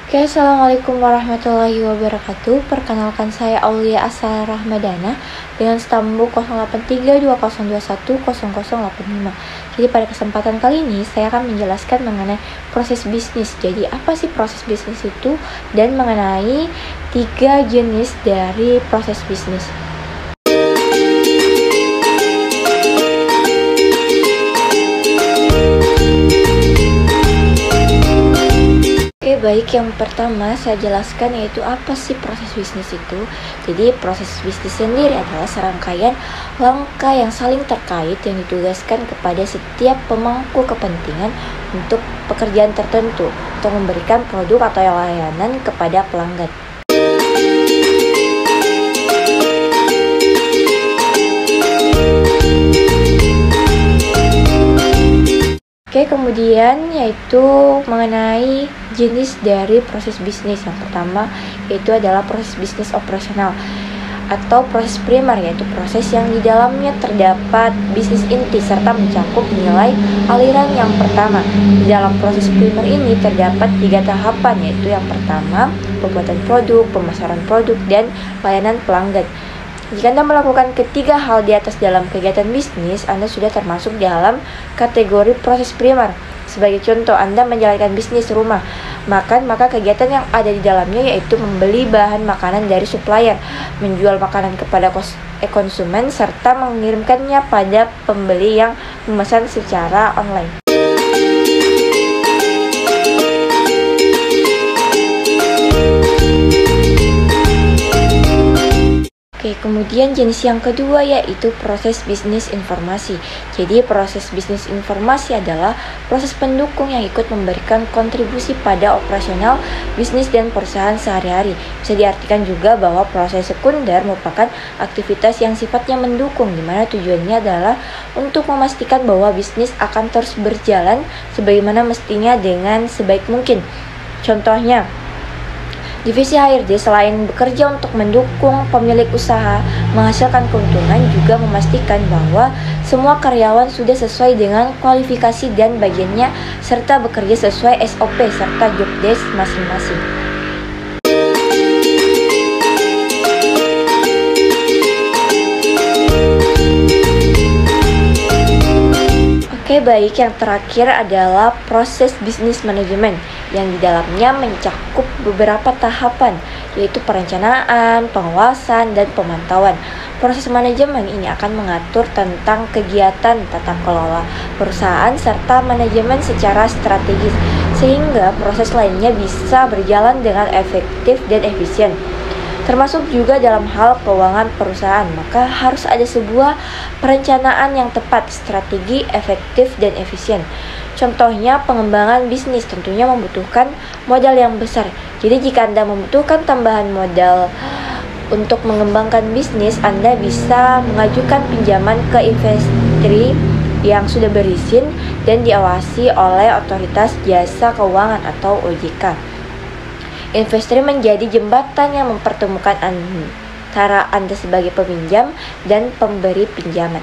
Oke, Assalamualaikum warahmatullahi wabarakatuh. Perkenalkan saya Aulia Asal Rahmadana dengan stambuk 083202100085. Jadi pada kesempatan kali ini saya akan menjelaskan mengenai proses bisnis. Jadi apa sih proses bisnis itu dan mengenai 3 jenis dari proses bisnis. Baik, yang pertama saya jelaskan yaitu apa sih proses bisnis itu. Jadi proses bisnis sendiri adalah serangkaian langkah yang saling terkait yang ditugaskan kepada setiap pemangku kepentingan untuk pekerjaan tertentu untuk memberikan produk atau layanan kepada pelanggan. Oke, kemudian yaitu mengenai jenis dari proses bisnis. Yang pertama yaitu adalah proses bisnis operasional atau proses primer, yaitu proses yang di dalamnya terdapat bisnis inti serta mencakup nilai aliran yang pertama. Di dalam proses primer ini terdapat 3 tahapan, yaitu yang pertama pembuatan produk, pemasaran produk, dan layanan pelanggan. Jika Anda melakukan ketiga hal di atas dalam kegiatan bisnis, Anda sudah termasuk dalam kategori proses primer. Sebagai contoh, Anda menjalankan bisnis rumah makan, maka kegiatan yang ada di dalamnya yaitu membeli bahan makanan dari supplier, menjual makanan kepada konsumen, serta mengirimkannya pada pembeli yang memesan secara online. Oke, kemudian jenis yang kedua yaitu proses bisnis informasi. Jadi proses bisnis informasi adalah proses pendukung yang ikut memberikan kontribusi pada operasional bisnis dan perusahaan sehari-hari. Bisa diartikan juga bahwa proses sekunder merupakan aktivitas yang sifatnya mendukung, di mana tujuannya adalah untuk memastikan bahwa bisnis akan terus berjalan sebagaimana mestinya dengan sebaik mungkin. Contohnya, divisi HRD selain bekerja untuk mendukung pemilik usaha menghasilkan keuntungan, juga memastikan bahwa semua karyawan sudah sesuai dengan kualifikasi dan bagiannya serta bekerja sesuai SOP serta job desk masing-masing. Oke, baik, yang terakhir adalah proses bisnis manajemen yang di dalamnya mencakup beberapa tahapan, yaitu perencanaan, pengawasan, dan pemantauan. Proses manajemen ini akan mengatur tentang kegiatan tata kelola perusahaan serta manajemen secara strategis, sehingga proses lainnya bisa berjalan dengan efektif dan efisien. Termasuk juga dalam hal keuangan perusahaan, maka harus ada sebuah perencanaan yang tepat, strategi efektif dan efisien. Contohnya pengembangan bisnis tentunya membutuhkan modal yang besar. Jadi jika Anda membutuhkan tambahan modal untuk mengembangkan bisnis, Anda bisa mengajukan pinjaman ke investor yang sudah berizin dan diawasi oleh otoritas jasa keuangan atau OJK. Investor menjadi jembatan yang mempertemukan antara Anda sebagai peminjam dan pemberi pinjaman.